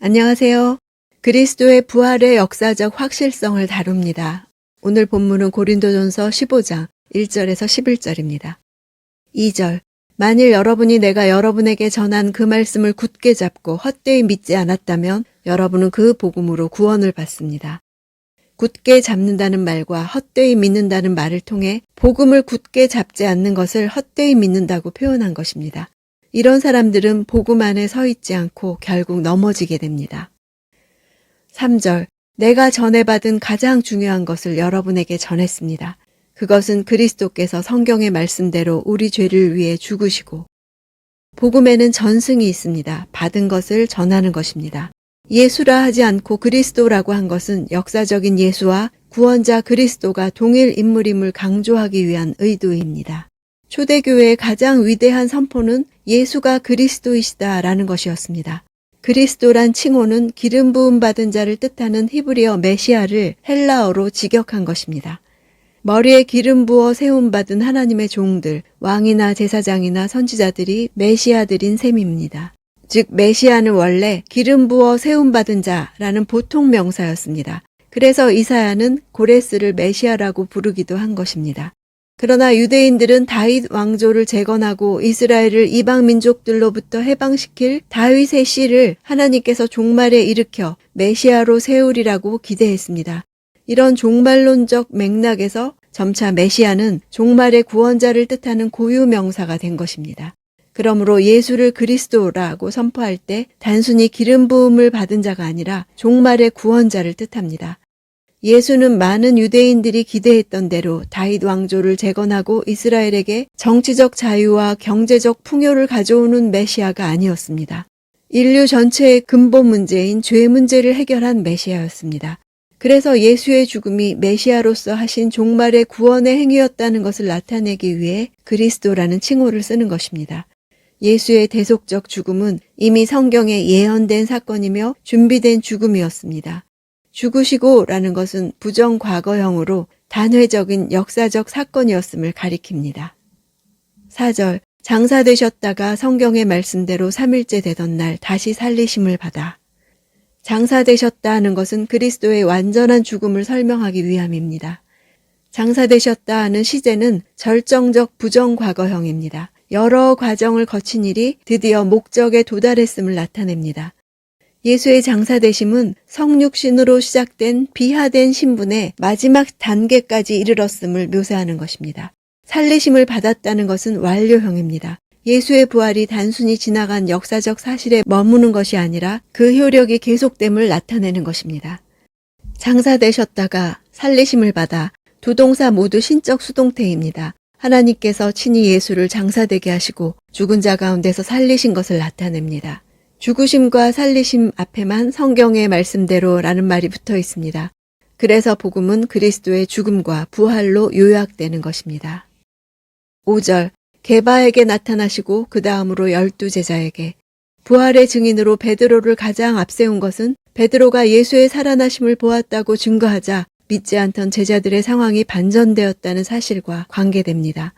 안녕하세요. 그리스도의 부활의 역사적 확실성을 다룹니다. 오늘 본문은 고린도전서 15장 1절에서 11절입니다. 2절. 만일 여러분이 내가 여러분에게 전한 그 말씀을 굳게 잡고 헛되이 믿지 않았다면 여러분은 그 복음으로 구원을 받습니다. 굳게 잡는다는 말과 헛되이 믿는다는 말을 통해 복음을 굳게 잡지 않는 것을 헛되이 믿는다고 표현한 것입니다. 이런 사람들은 복음 안에 서 있지 않고 결국 넘어지게 됩니다. 3절. 내가 전해받은 가장 중요한 것을 여러분에게 전했습니다. 그것은 그리스도께서 성경의 말씀대로 우리 죄를 위해 죽으시고 복음에는 전승이 있습니다. 받은 것을 전하는 것입니다. 예수라 하지 않고 그리스도라고 한 것은 역사적인 예수와 구원자 그리스도가 동일 인물임을 강조하기 위한 의도입니다. 초대교회의 가장 위대한 선포는 예수가 그리스도이시다라는 것이었습니다. 그리스도란 칭호는 기름 부음 받은 자를 뜻하는 히브리어 메시아를 헬라어로 직역한 것입니다. 머리에 기름 부어 세움 받은 하나님의 종들, 왕이나 제사장이나 선지자들이 메시아들인 셈입니다. 즉 메시아는 원래 기름 부어 세움 받은 자라는 보통 명사였습니다. 그래서 이사야는 고레스를 메시아라고 부르기도 한 것입니다. 그러나 유대인들은 다윗 왕조를 재건하고 이스라엘을 이방 민족들로부터 해방시킬 다윗의 씨를 하나님께서 종말에 일으켜 메시아로 세우리라고 기대했습니다. 이런 종말론적 맥락에서 점차 메시아는 종말의 구원자를 뜻하는 고유 명사가 된 것입니다. 그러므로 예수를 그리스도라고 선포할 때 단순히 기름 부음을 받은 자가 아니라 종말의 구원자를 뜻합니다. 예수는 많은 유대인들이 기대했던 대로 다윗 왕조를 재건하고 이스라엘에게 정치적 자유와 경제적 풍요를 가져오는 메시아가 아니었습니다. 인류 전체의 근본 문제인 죄 문제를 해결한 메시아였습니다. 그래서 예수의 죽음이 메시아로서 하신 종말의 구원의 행위였다는 것을 나타내기 위해 그리스도라는 칭호를 쓰는 것입니다. 예수의 대속적 죽음은 이미 성경에 예언된 사건이며 준비된 죽음이었습니다. 죽으시고 라는 것은 부정과거형으로 단회적인 역사적 사건이었음을 가리킵니다. 4절. 장사되셨다가 성경의 말씀대로 3일째 되던 날 다시 살리심을 받아. 장사되셨다 하는 것은 그리스도의 완전한 죽음을 설명하기 위함입니다. 장사되셨다 하는 시제는 절정적 부정과거형입니다. 여러 과정을 거친 일이 드디어 목적에 도달했음을 나타냅니다. 예수의 장사되심은 성육신으로 시작된 비하된 신분의 마지막 단계까지 이르렀음을 묘사하는 것입니다. 살리심을 받았다는 것은 완료형입니다. 예수의 부활이 단순히 지나간 역사적 사실에 머무는 것이 아니라 그 효력이 계속됨을 나타내는 것입니다. 장사되셨다가 살리심을 받아 두 동사 모두 신적 수동태입니다. 하나님께서 친히 예수를 장사되게 하시고 죽은 자 가운데서 살리신 것을 나타냅니다. 죽으심과 살리심 앞에만 성경의 말씀대로라는 말이 붙어 있습니다. 그래서 복음은 그리스도의 죽음과 부활로 요약되는 것입니다. 5절. 게바에게 나타나시고 그 다음으로 12제자에게. 부활의 증인으로 베드로를 가장 앞세운 것은 베드로가 예수의 살아나심을 보았다고 증거하자 믿지 않던 제자들의 상황이 반전되었다는 사실과 관계됩니다.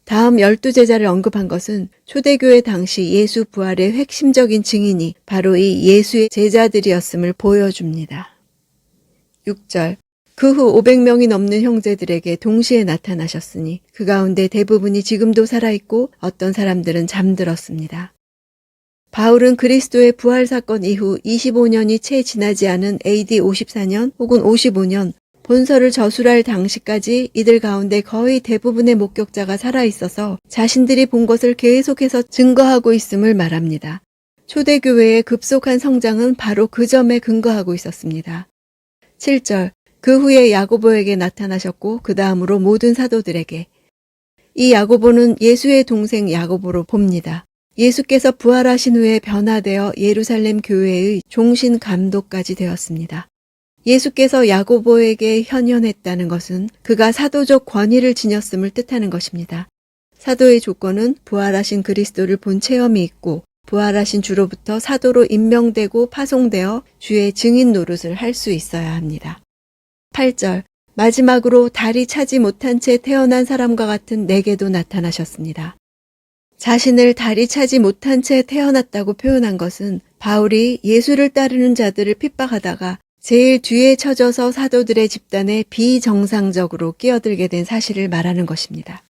다음 12제자를 언급한 것은 초대교회 당시 예수 부활의 핵심적인 증인이 바로 이 예수의 제자들이었음을 보여줍니다. 6절. 그 후 500명이 넘는 형제들에게 동시에 나타나셨으니 그 가운데 대부분이 지금도 살아있고 어떤 사람들은 잠들었습니다. 바울은 그리스도의 부활 사건 이후 25년이 채 지나지 않은 AD 54년 혹은 55년 본서를 저술할 당시까지 이들 가운데 거의 대부분의 목격자가 살아있어서 자신들이 본 것을 계속해서 증거하고 있음을 말합니다. 초대교회의 급속한 성장은 바로 그 점에 근거하고 있었습니다. 7절. 그 후에 야고보에게 나타나셨고 그 다음으로 모든 사도들에게. 이 야고보는 예수의 동생 야고보로 봅니다. 예수께서 부활하신 후에 변화되어 예루살렘 교회의 종신 감독까지 되었습니다. 예수께서 야고보에게 현현했다는 것은 그가 사도적 권위를 지녔음을 뜻하는 것입니다. 사도의 조건은 부활하신 그리스도를 본 체험이 있고 부활하신 주로부터 사도로 임명되고 파송되어 주의 증인 노릇을 할 수 있어야 합니다. 8절. 마지막으로 달이 차지 못한 채 태어난 사람과 같은 내게도 나타나셨습니다. 자신을 다리 차지 못한 채 태어났다고 표현한 것은 바울이 예수를 따르는 자들을 핍박하다가 제일 뒤에 쳐져서 사도들의 집단에 비정상적으로 끼어들게 된 사실을 말하는 것입니다.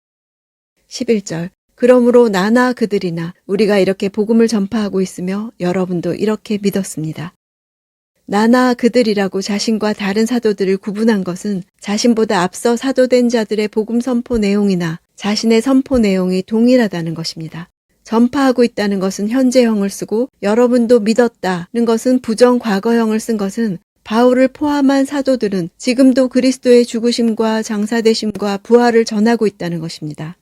11절. 그러므로 나나 그들이나 우리가 이렇게 복음을 전파하고 있으며 여러분도 이렇게 믿었습니다. 나나 그들이라고 자신과 다른 사도들을 구분한 것은 자신보다 앞서 사도된 자들의 복음 선포 내용이나 자신의 선포 내용이 동일하다는 것입니다. 전파하고 있다는 것은 현재형을 쓰고 여러분도 믿었다는 것은 부정 과거형을 쓴 것은 바울을 포함한 사도들은 지금도 그리스도의 죽으심과 장사되심과 부활을 전하고 있다는 것입니다.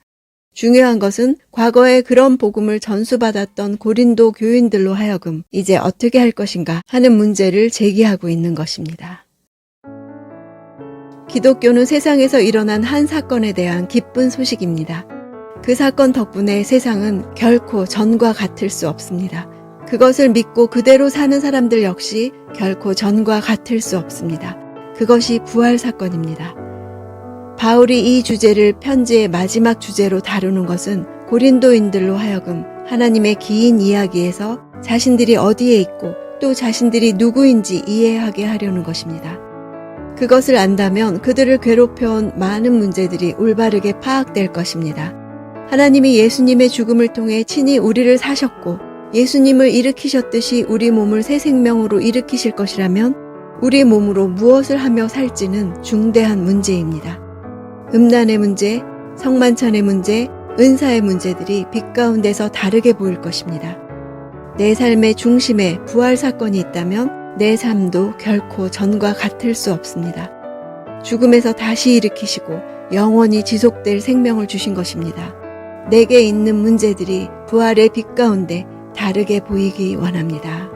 중요한 것은 과거에 그런 복음을 전수받았던 고린도 교인들로 하여금 이제 어떻게 할 것인가 하는 문제를 제기하고 있는 것입니다. 기독교는 세상에서 일어난 한 사건에 대한 기쁜 소식입니다. 그 사건 덕분에 세상은 결코 전과 같을 수 없습니다. 그것을 믿고 그대로 사는 사람들 역시 결코 전과 같을 수 없습니다. 그것이 부활 사건입니다. 바울이 이 주제를 편지의 마지막 주제로 다루는 것은 고린도인들로 하여금 하나님의 긴 이야기에서 자신들이 어디에 있고 또 자신들이 누구인지 이해하게 하려는 것입니다. 그것을 안다면 그들을 괴롭혀온 많은 문제들이 올바르게 파악될 것입니다. 하나님이 예수님의 죽음을 통해 친히 우리를 사셨고 예수님을 일으키셨듯이 우리 몸을 새 생명으로 일으키실 것이라면 우리 몸으로 무엇을 하며 살지는 중대한 문제입니다. 음란의 문제, 성만찬의 문제, 은사의 문제들이 빛 가운데서 다르게 보일 것입니다. 내 삶의 중심에 부활 사건이 있다면 내 삶도 결코 전과 같을 수 없습니다. 죽음에서 다시 일으키시고 영원히 지속될 생명을 주신 것입니다. 내게 있는 문제들이 부활의 빛 가운데 다르게 보이기 원합니다.